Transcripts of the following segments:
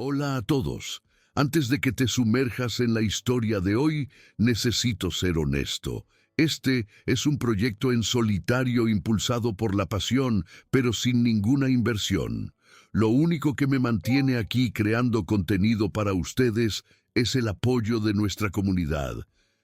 Hola a todos. Antes de que te sumerjas en la historia de hoy, necesito ser honesto. Este es un proyecto en solitario impulsado por la pasión, pero sin ninguna inversión. Lo único que me mantiene aquí creando contenido para ustedes es el apoyo de nuestra comunidad.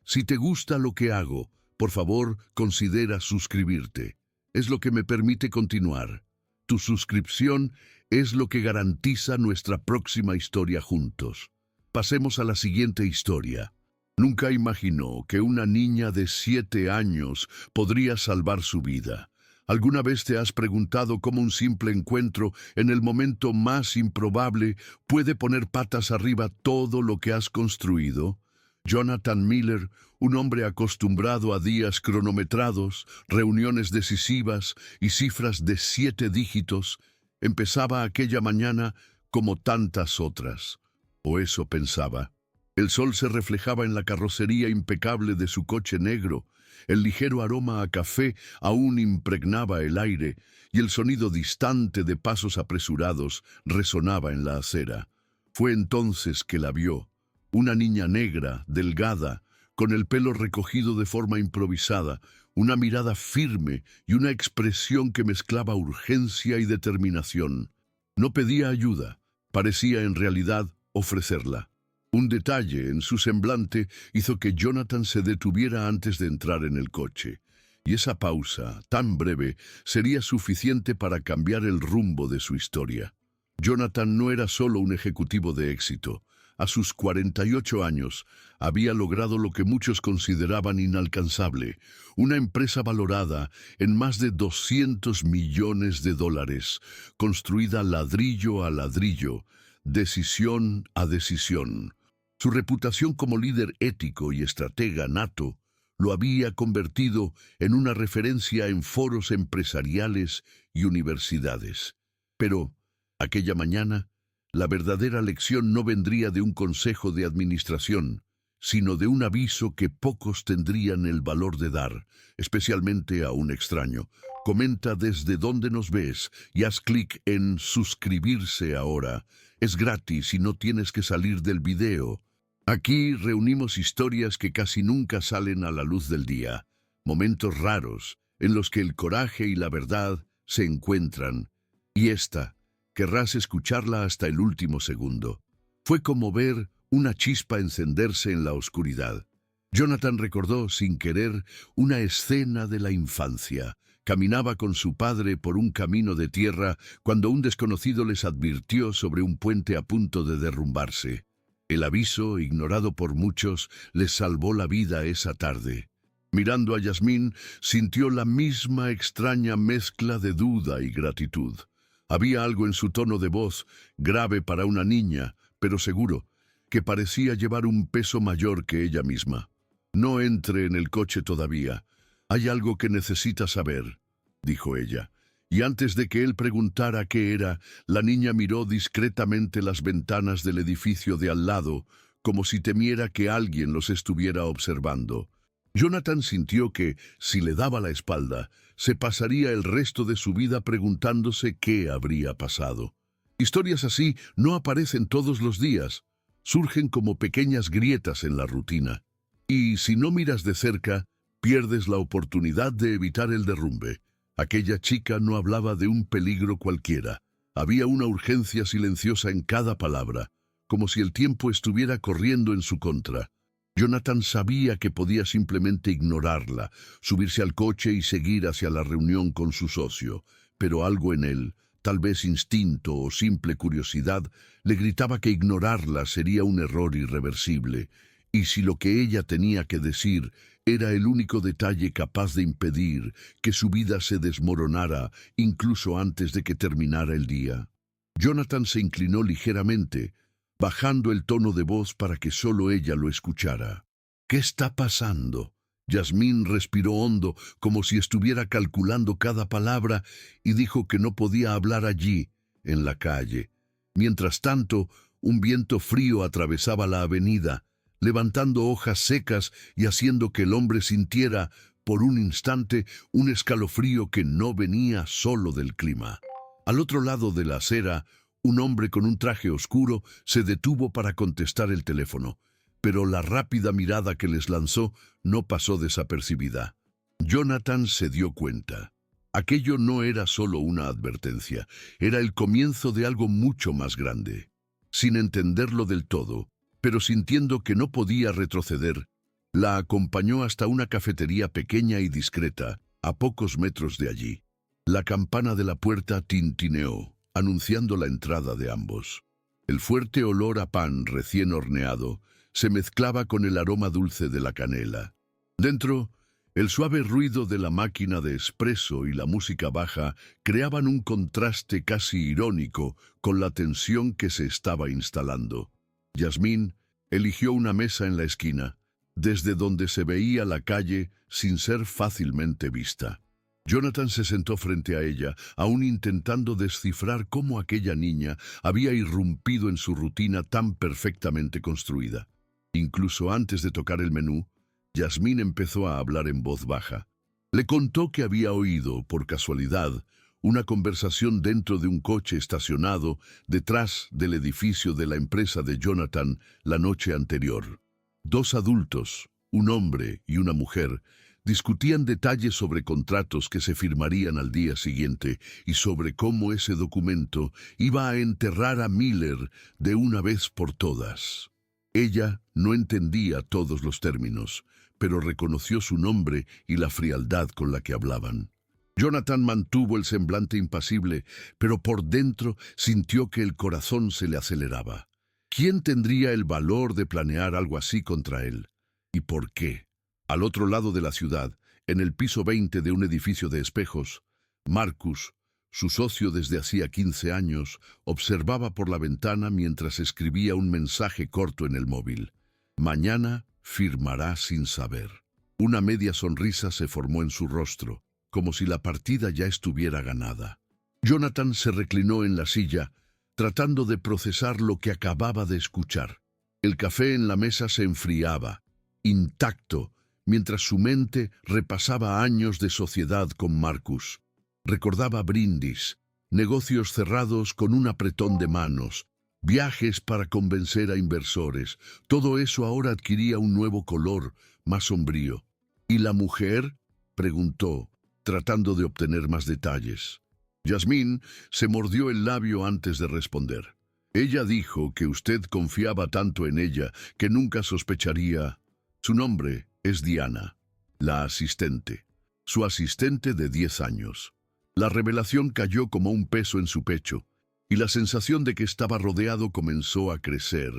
Si te gusta lo que hago, por favor, considera suscribirte. Es lo que me permite continuar. Tu suscripción es lo que garantiza nuestra próxima historia juntos. Pasemos a la siguiente historia. Nunca imaginó que una niña de 7 años podría salvar su vida. ¿Alguna vez te has preguntado cómo un simple encuentro en el momento más improbable puede poner patas arriba todo lo que has construido? Jonathan Miller, un hombre acostumbrado a días cronometrados, reuniones decisivas y cifras de 7 dígitos, empezaba aquella mañana como tantas otras. O eso pensaba. El sol se reflejaba en la carrocería impecable de su coche negro, el ligero aroma a café aún impregnaba el aire y el sonido distante de pasos apresurados resonaba en la acera. Fue entonces que la vio. Una niña negra, delgada, con el pelo recogido de forma improvisada, una mirada firme y una expresión que mezclaba urgencia y determinación. No pedía ayuda, parecía en realidad ofrecerla. Un detalle en su semblante hizo que Jonathan se detuviera antes de entrar en el coche, y esa pausa, tan breve, sería suficiente para cambiar el rumbo de su historia. Jonathan no era solo un ejecutivo de éxito. A sus 48 años, había logrado lo que muchos consideraban inalcanzable, una empresa valorada en más de $200 millones, construida ladrillo a ladrillo, decisión a decisión. Su reputación como líder ético y estratega nato lo había convertido en una referencia en foros empresariales y universidades. Pero, aquella mañana, la verdadera lección no vendría de un consejo de administración, sino de un aviso que pocos tendrían el valor de dar, especialmente a un extraño. Comenta desde dónde nos ves y haz clic en suscribirse ahora. Es gratis y no tienes que salir del video. Aquí reunimos historias que casi nunca salen a la luz del día, momentos raros en los que el coraje y la verdad se encuentran. Y esta, querrás escucharla hasta el último segundo. Fue como ver una chispa encenderse en la oscuridad. Jonathan recordó, sin querer, una escena de la infancia. Caminaba con su padre por un camino de tierra cuando un desconocido les advirtió sobre un puente a punto de derrumbarse. El aviso, ignorado por muchos, les salvó la vida esa tarde. Mirando a Yasmín, sintió la misma extraña mezcla de duda y gratitud. Había algo en su tono de voz, grave para una niña, pero seguro, que parecía llevar un peso mayor que ella misma. «No entre en el coche todavía. Hay algo que necesita saber», dijo ella. Y antes de que él preguntara qué era, la niña miró discretamente las ventanas del edificio de al lado, como si temiera que alguien los estuviera observando. Jonathan sintió que, si le daba la espalda, se pasaría el resto de su vida preguntándose qué habría pasado. Historias así no aparecen todos los días. Surgen como pequeñas grietas en la rutina. Y si no miras de cerca, pierdes la oportunidad de evitar el derrumbe. Aquella chica no hablaba de un peligro cualquiera. Había una urgencia silenciosa en cada palabra, como si el tiempo estuviera corriendo en su contra. Jonathan sabía que podía simplemente ignorarla, subirse al coche y seguir hacia la reunión con su socio, pero algo en él, tal vez instinto o simple curiosidad, le gritaba que ignorarla sería un error irreversible, y si lo que ella tenía que decir era el único detalle capaz de impedir que su vida se desmoronara incluso antes de que terminara el día. Jonathan se inclinó ligeramente, bajando el tono de voz para que solo ella lo escuchara. «¿Qué está pasando?» Yasmín respiró hondo, como si estuviera calculando cada palabra, y dijo que no podía hablar allí, en la calle. Mientras tanto, un viento frío atravesaba la avenida, levantando hojas secas y haciendo que el hombre sintiera, por un instante, un escalofrío que no venía solo del clima. Al otro lado de la acera, Un hombre con un traje oscuro se detuvo para contestar el teléfono, pero la rápida mirada que les lanzó no pasó desapercibida. Jonathan se dio cuenta. Aquello no era solo una advertencia, era el comienzo de algo mucho más grande. Sin entenderlo del todo, pero sintiendo que no podía retroceder, la acompañó hasta una cafetería pequeña y discreta, a pocos metros de allí. La campana de la puerta tintineó, anunciando la entrada de ambos. El fuerte olor a pan recién horneado se mezclaba con el aroma dulce de la canela. Dentro, el suave ruido de la máquina de espresso y la música baja creaban un contraste casi irónico con la tensión que se estaba instalando. Yasmín eligió una mesa en la esquina, desde donde se veía la calle sin ser fácilmente vista. Jonathan se sentó frente a ella, aún intentando descifrar cómo aquella niña había irrumpido en su rutina tan perfectamente construida. Incluso antes de tocar el menú, Yasmín empezó a hablar en voz baja. Le contó que había oído, por casualidad, una conversación dentro de un coche estacionado detrás del edificio de la empresa de Jonathan la noche anterior. Dos adultos, un hombre y una mujer, discutían detalles sobre contratos que se firmarían al día siguiente y sobre cómo ese documento iba a enterrar a Miller de una vez por todas. Ella no entendía todos los términos, pero reconoció su nombre y la frialdad con la que hablaban. Jonathan mantuvo el semblante impasible, pero por dentro sintió que el corazón se le aceleraba. ¿Quién tendría el valor de planear algo así contra él? ¿Y por qué? Al otro lado de la ciudad, en el piso 20 de un edificio de espejos, Marcus, su socio desde hacía 15 años, observaba por la ventana mientras escribía un mensaje corto en el móvil. Mañana firmará sin saber. Una media sonrisa se formó en su rostro, como si la partida ya estuviera ganada. Jonathan se reclinó en la silla, tratando de procesar lo que acababa de escuchar. El café en la mesa se enfriaba, intacto, mientras su mente repasaba años de sociedad con Marcus. Recordaba brindis, negocios cerrados con un apretón de manos, viajes para convencer a inversores. Todo eso ahora adquiría un nuevo color, más sombrío. ¿Y la mujer?, preguntó, tratando de obtener más detalles. Yasmín se mordió el labio antes de responder. Ella dijo que usted confiaba tanto en ella que nunca sospecharía. Su nombre es Diana, la asistente, su asistente de 10 años. La revelación cayó como un peso en su pecho, y la sensación de que estaba rodeado comenzó a crecer.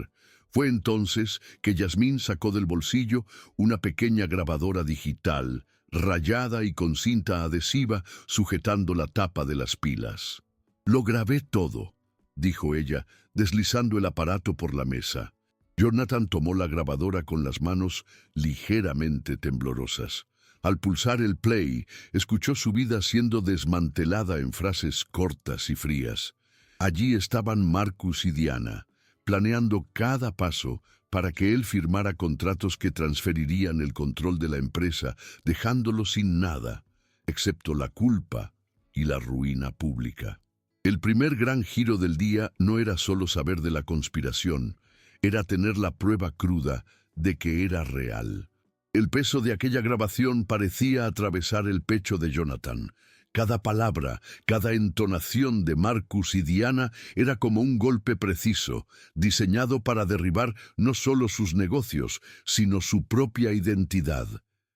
Fue entonces que Yasmín sacó del bolsillo una pequeña grabadora digital, rayada y con cinta adhesiva sujetando la tapa de las pilas. «Lo grabé todo», dijo ella, deslizando el aparato por la mesa. Jonathan tomó la grabadora con las manos ligeramente temblorosas. Al pulsar el play, escuchó su vida siendo desmantelada en frases cortas y frías. Allí estaban Marcus y Diana, planeando cada paso para que él firmara contratos que transferirían el control de la empresa, dejándolo sin nada, excepto la culpa y la ruina pública. El primer gran giro del día no era solo saber de la conspiración, era tener la prueba cruda de que era real. El peso de aquella grabación parecía atravesar el pecho de Jonathan. Cada palabra, cada entonación de Marcus y Diana era como un golpe preciso, diseñado para derribar no solo sus negocios, sino su propia identidad.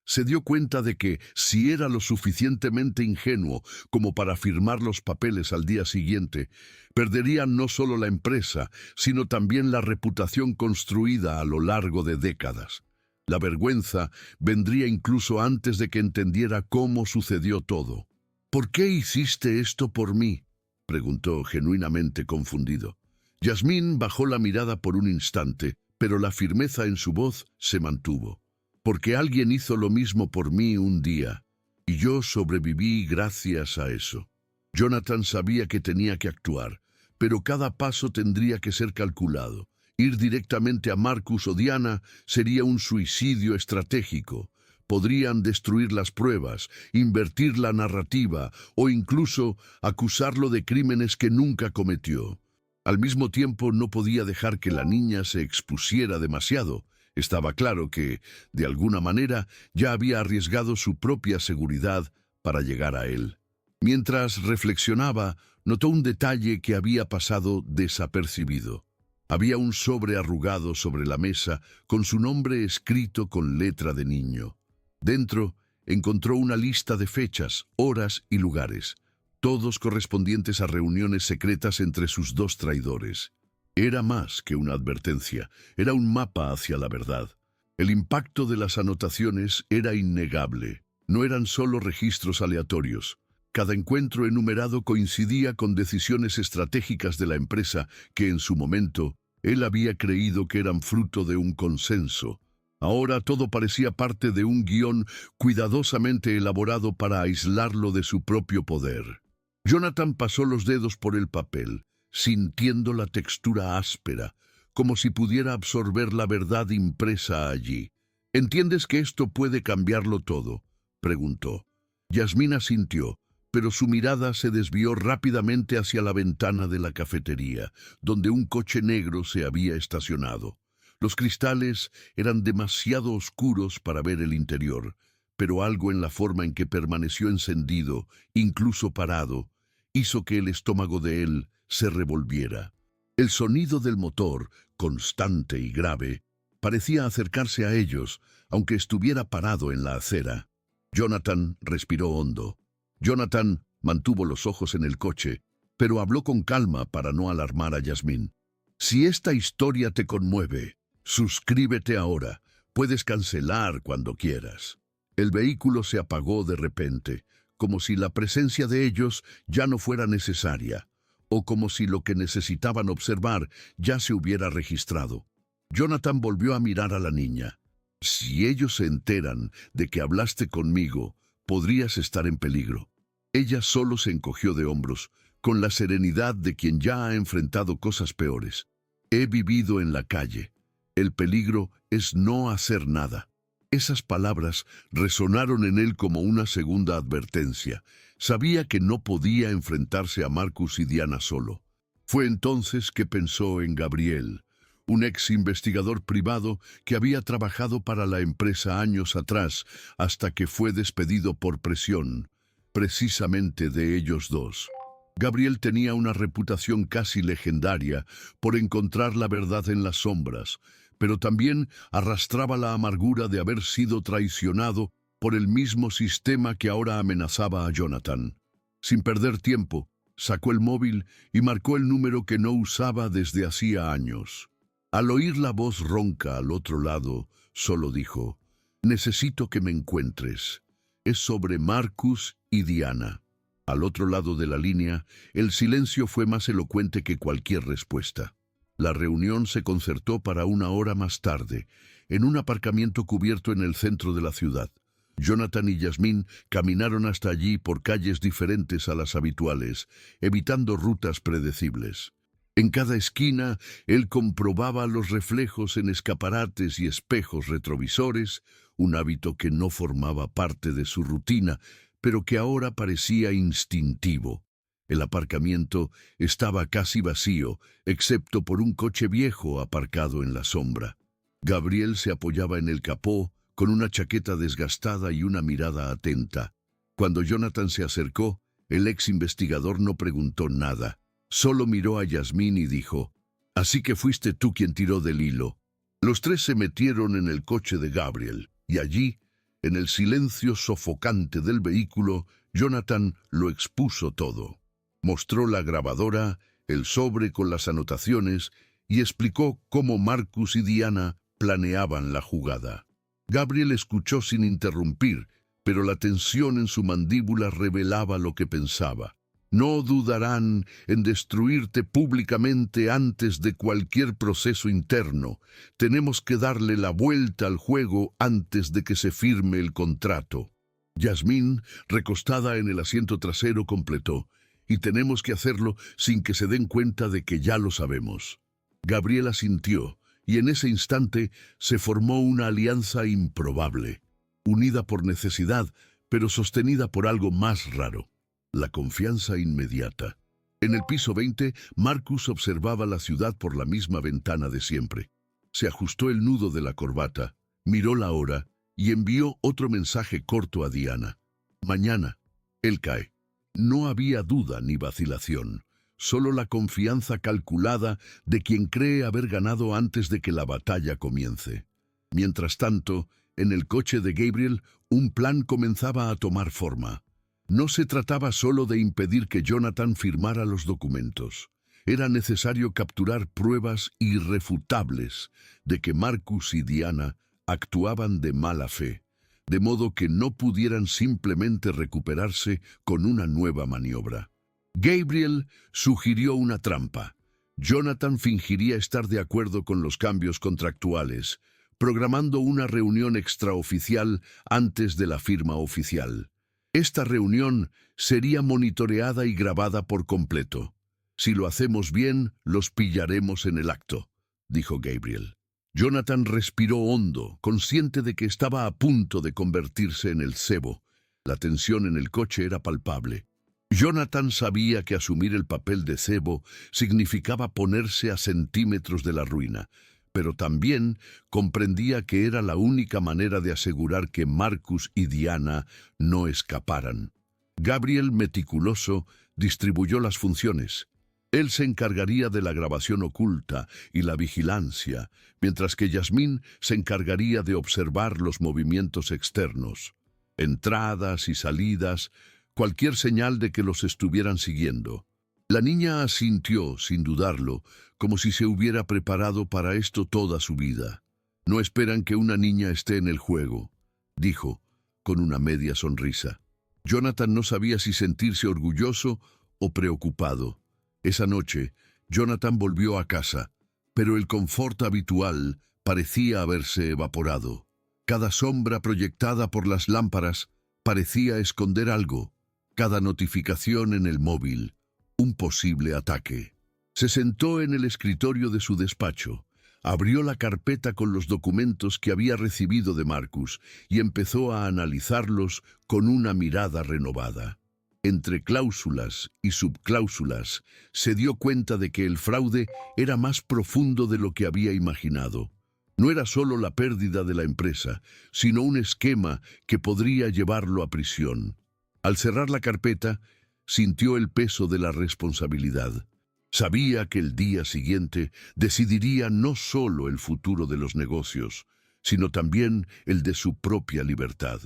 Se dio cuenta de que, si era lo suficientemente ingenuo como para firmar los papeles al día siguiente, perderían no solo la empresa, sino también la reputación construida a lo largo de décadas. La vergüenza vendría incluso antes de que entendiera cómo sucedió todo. «¿Por qué hiciste esto por mí?», preguntó genuinamente confundido. Yasmín bajó la mirada por un instante, pero la firmeza en su voz se mantuvo. «Porque alguien hizo lo mismo por mí un día, y yo sobreviví gracias a eso». Jonathan sabía que tenía que actuar, pero cada paso tendría que ser calculado. Ir directamente a Marcus o Diana sería un suicidio estratégico. Podrían destruir las pruebas, invertir la narrativa o incluso acusarlo de crímenes que nunca cometió. Al mismo tiempo, no podía dejar que la niña se expusiera demasiado. Estaba claro que, de alguna manera, ya había arriesgado su propia seguridad para llegar a él. Mientras reflexionaba, notó un detalle que había pasado desapercibido. Había un sobre arrugado sobre la mesa con su nombre escrito con letra de niño. Dentro encontró una lista de fechas, horas y lugares, todos correspondientes a reuniones secretas entre sus dos traidores. Era más que una advertencia, era un mapa hacia la verdad. El impacto de las anotaciones era innegable. No eran solo registros aleatorios. Cada encuentro enumerado coincidía con decisiones estratégicas de la empresa que en su momento él había creído que eran fruto de un consenso. Ahora todo parecía parte de un guión cuidadosamente elaborado para aislarlo de su propio poder. Jonathan pasó los dedos por el papel, sintiendo la textura áspera, como si pudiera absorber la verdad impresa allí. «¿Entiendes que esto puede cambiarlo todo?», preguntó. Yasmín asintió, pero su mirada se desvió rápidamente hacia la ventana de la cafetería, donde un coche negro se había estacionado. Los cristales eran demasiado oscuros para ver el interior, pero algo en la forma en que permaneció encendido, incluso parado, hizo que el estómago de él se revolviera. El sonido del motor, constante y grave, parecía acercarse a ellos, aunque estuviera parado en la acera. Jonathan respiró hondo. Jonathan mantuvo los ojos en el coche, pero habló con calma para no alarmar a Yasmín. «Si esta historia te conmueve, suscríbete ahora. Puedes cancelar cuando quieras». El vehículo se apagó de repente, como si la presencia de ellos ya no fuera necesaria, o como si lo que necesitaban observar ya se hubiera registrado. Jonathan volvió a mirar a la niña. «Si ellos se enteran de que hablaste conmigo, podrías estar en peligro». Ella solo se encogió de hombros, con la serenidad de quien ya ha enfrentado cosas peores. «He vivido en la calle. El peligro es no hacer nada». Esas palabras resonaron en él como una segunda advertencia. Sabía que no podía enfrentarse a Marcus y Diana solo. Fue entonces que pensó en Gabriel, un ex investigador privado que había trabajado para la empresa años atrás hasta que fue despedido por presión, precisamente de ellos dos. Gabriel tenía una reputación casi legendaria por encontrar la verdad en las sombras, pero también arrastraba la amargura de haber sido traicionado por el mismo sistema que ahora amenazaba a Jonathan. Sin perder tiempo, sacó el móvil y marcó el número que no usaba desde hacía años. Al oír la voz ronca al otro lado, solo dijo: «Necesito que me encuentres. Es sobre Marcus y Diana». Al otro lado de la línea, el silencio fue más elocuente que cualquier respuesta. La reunión se concertó para una hora más tarde, en un aparcamiento cubierto en el centro de la ciudad. Jonathan y Yasmín caminaron hasta allí por calles diferentes a las habituales, evitando rutas predecibles. En cada esquina, él comprobaba los reflejos en escaparates y espejos retrovisores, un hábito que no formaba parte de su rutina, pero que ahora parecía instintivo. El aparcamiento estaba casi vacío, excepto por un coche viejo aparcado en la sombra. Gabriel se apoyaba en el capó, con una chaqueta desgastada y una mirada atenta. Cuando Jonathan se acercó, el ex investigador no preguntó nada. Solo miró a Yasmín y dijo: «Así que fuiste tú quien tiró del hilo». Los tres se metieron en el coche de Gabriel, y allí, en el silencio sofocante del vehículo, Jonathan lo expuso todo. Mostró la grabadora, el sobre con las anotaciones y explicó cómo Marcus y Diana planeaban la jugada. Gabriel escuchó sin interrumpir, pero la tensión en su mandíbula revelaba lo que pensaba. «No dudarán en destruirte públicamente antes de cualquier proceso interno. Tenemos que darle la vuelta al juego antes de que se firme el contrato». Yasmín, recostada en el asiento trasero, completó: «Y tenemos que hacerlo sin que se den cuenta de que ya lo sabemos». Gabriel asintió, y en ese instante se formó una alianza improbable, unida por necesidad, pero sostenida por algo más raro: la confianza inmediata. En el piso 20, Marcus observaba la ciudad por la misma ventana de siempre. Se ajustó el nudo de la corbata, miró la hora y envió otro mensaje corto a Diana. Mañana, él cae. No había duda ni vacilación, solo la confianza calculada de quien cree haber ganado antes de que la batalla comience. Mientras tanto, en el coche de Gabriel, un plan comenzaba a tomar forma. No se trataba solo de impedir que Jonathan firmara los documentos. Era necesario capturar pruebas irrefutables de que Marcus y Diana actuaban de mala fe, de modo que no pudieran simplemente recuperarse con una nueva maniobra. Gabriel sugirió una trampa. Jonathan fingiría estar de acuerdo con los cambios contractuales, programando una reunión extraoficial antes de la firma oficial. Esta reunión sería monitoreada y grabada por completo. Si lo hacemos bien, los pillaremos en el acto, dijo Gabriel. Jonathan respiró hondo, consciente de que estaba a punto de convertirse en el cebo. La tensión en el coche era palpable. Jonathan sabía que asumir el papel de cebo significaba ponerse a centímetros de la ruina, pero también comprendía que era la única manera de asegurar que Marcus y Diana no escaparan. Gabriel, meticuloso, distribuyó las funciones. Él se encargaría de la grabación oculta y la vigilancia, mientras que Yasmín se encargaría de observar los movimientos externos, entradas y salidas, cualquier señal de que los estuvieran siguiendo. La niña asintió, sin dudarlo, como si se hubiera preparado para esto toda su vida. «No esperan que una niña esté en el juego», dijo, con una media sonrisa. Jonathan no sabía si sentirse orgulloso o preocupado. Esa noche, Jonathan volvió a casa, pero el confort habitual parecía haberse evaporado. Cada sombra proyectada por las lámparas parecía esconder algo. Cada notificación en el móvil, un posible ataque. Se sentó en el escritorio de su despacho, abrió la carpeta con los documentos que había recibido de Marcus y empezó a analizarlos con una mirada renovada. Entre cláusulas y subcláusulas, se dio cuenta de que el fraude era más profundo de lo que había imaginado. No era solo la pérdida de la empresa, sino un esquema que podría llevarlo a prisión. Al cerrar la carpeta, sintió el peso de la responsabilidad. Sabía que el día siguiente decidiría no solo el futuro de los negocios, sino también el de su propia libertad.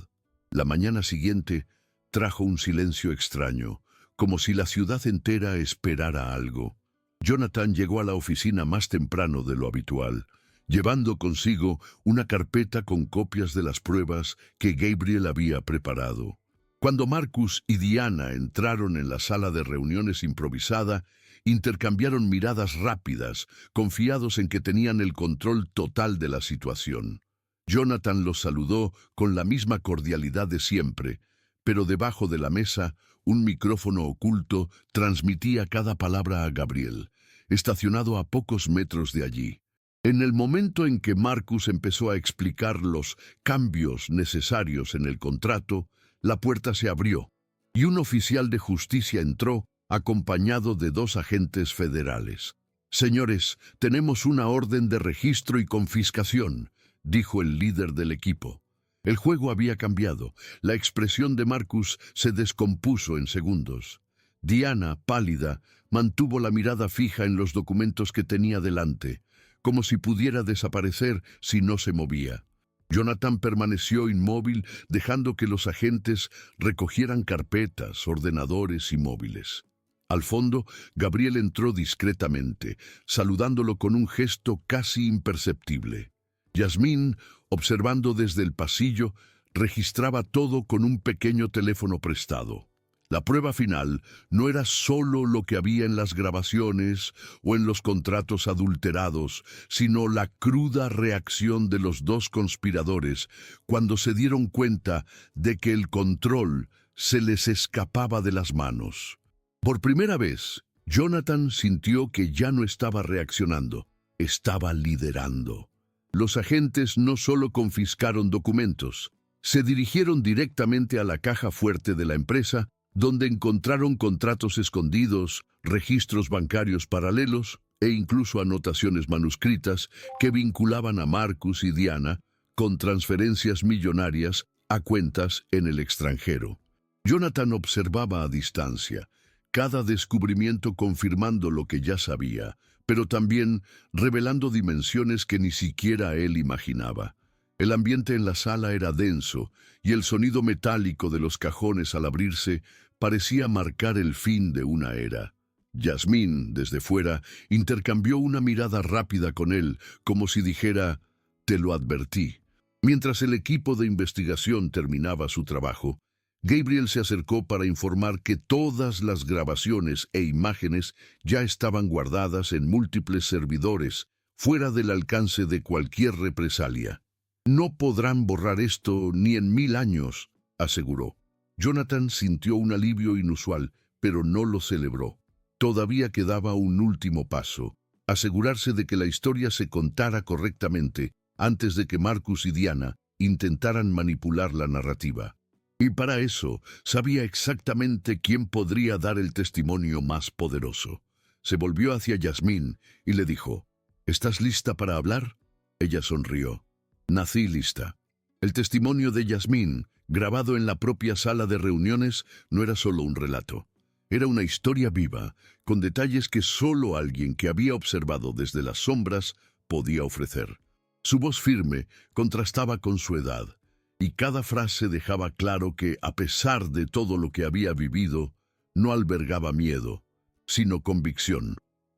La mañana siguiente trajo un silencio extraño, como si la ciudad entera esperara algo. Jonathan llegó a la oficina más temprano de lo habitual, llevando consigo una carpeta con copias de las pruebas que Gabriel había preparado. Cuando Marcus y Diana entraron en la sala de reuniones improvisada, intercambiaron miradas rápidas, confiados en que tenían el control total de la situación. Jonathan los saludó con la misma cordialidad de siempre, pero debajo de la mesa, un micrófono oculto transmitía cada palabra a Gabriel, estacionado a pocos metros de allí. En el momento en que Marcus empezó a explicar los cambios necesarios en el contrato, la puerta se abrió y un oficial de justicia entró, acompañado de 2 agentes federales. «Señores, tenemos una orden de registro y confiscación», dijo el líder del equipo. El juego había cambiado. La expresión de Marcus se descompuso en segundos. Diana, pálida, mantuvo la mirada fija en los documentos que tenía delante, como si pudiera desaparecer si no se movía. Jonathan permaneció inmóvil, dejando que los agentes recogieran carpetas, ordenadores y móviles. Al fondo, Gabriel entró discretamente, saludándolo con un gesto casi imperceptible. Yasmín, observando desde el pasillo, registraba todo con un pequeño teléfono prestado. La prueba final no era solo lo que había en las grabaciones o en los contratos adulterados, sino la cruda reacción de los 2 conspiradores cuando se dieron cuenta de que el control se les escapaba de las manos. Por primera vez, Jonathan sintió que ya no estaba reaccionando, estaba liderando. Los agentes no solo confiscaron documentos, se dirigieron directamente a la caja fuerte de la empresa, donde encontraron contratos escondidos, registros bancarios paralelos e incluso anotaciones manuscritas que vinculaban a Marcus y Diana con transferencias millonarias a cuentas en el extranjero. Jonathan observaba a distancia, cada descubrimiento confirmando lo que ya sabía, pero también revelando dimensiones que ni siquiera él imaginaba. El ambiente en la sala era denso y el sonido metálico de los cajones al abrirse parecía marcar el fin de una era. Yasmín, desde fuera, intercambió una mirada rápida con él, como si dijera, «Te lo advertí». Mientras el equipo de investigación terminaba su trabajo, Gabriel se acercó para informar que todas las grabaciones e imágenes ya estaban guardadas en múltiples servidores, fuera del alcance de cualquier represalia. «No podrán borrar esto ni en 1000 años», aseguró. Jonathan sintió un alivio inusual, pero no lo celebró. Todavía quedaba un último paso: asegurarse de que la historia se contara correctamente antes de que Marcus y Diana intentaran manipular la narrativa. Y para eso sabía exactamente quién podría dar el testimonio más poderoso. Se volvió hacia Yasmín y le dijo, «¿Estás lista para hablar?» Ella sonrió. «Nací lista». El testimonio de Yasmín, grabado en la propia sala de reuniones, no era solo un relato. Era una historia viva, con detalles que solo alguien que había observado desde las sombras podía ofrecer. Su voz firme contrastaba con su edad, y cada frase dejaba claro que, a pesar de todo lo que había vivido, no albergaba miedo, sino convicción.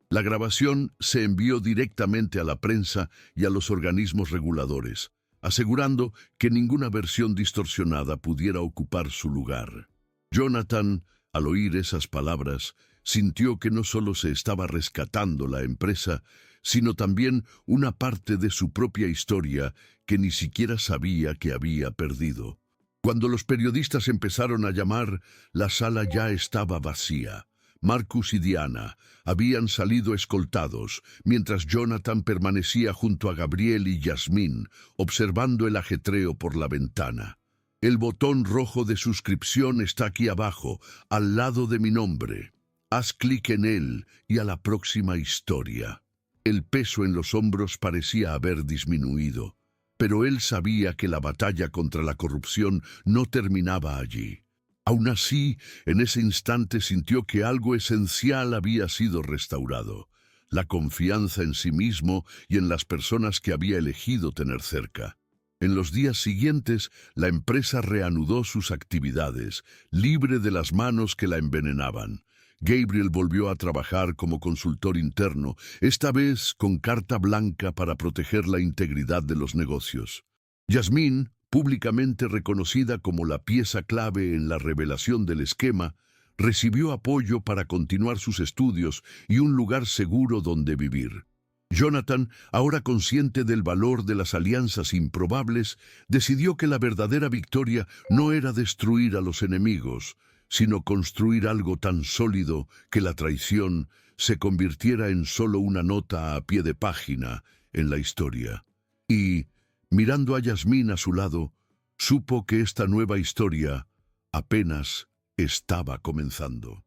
La grabación se envió directamente a la prensa y a los organismos reguladores, asegurando que ninguna versión distorsionada pudiera ocupar su lugar. Jonathan, al oír esas palabras, sintió que no solo se estaba rescatando la empresa, sino también una parte de su propia historia que ni siquiera sabía que había perdido. Cuando los periodistas empezaron a llamar, la sala ya estaba vacía. Marcus y Diana habían salido escoltados, mientras Jonathan permanecía junto a Gabriel y Yasmín, observando el ajetreo por la ventana. «El botón rojo de suscripción está aquí abajo, al lado de mi nombre. Haz clic en él y a la próxima historia». El peso en los hombros parecía haber disminuido, pero él sabía que la batalla contra la corrupción no terminaba allí. Aún así, en ese instante sintió que algo esencial había sido restaurado: la confianza en sí mismo y en las personas que había elegido tener cerca. En los días siguientes, la empresa reanudó sus actividades, libre de las manos que la envenenaban. Gabriel volvió a trabajar como consultor interno, esta vez con carta blanca para proteger la integridad de los negocios. Yasmín, públicamente reconocida como la pieza clave en la revelación del esquema, recibió apoyo para continuar sus estudios y un lugar seguro donde vivir. Jonathan, ahora consciente del valor de las alianzas improbables, decidió que la verdadera victoria no era destruir a los enemigos, sino construir algo tan sólido que la traición se convirtiera en solo una nota a pie de página en la historia. Y, mirando a Yasmín a su lado, supo que esta nueva historia apenas estaba comenzando.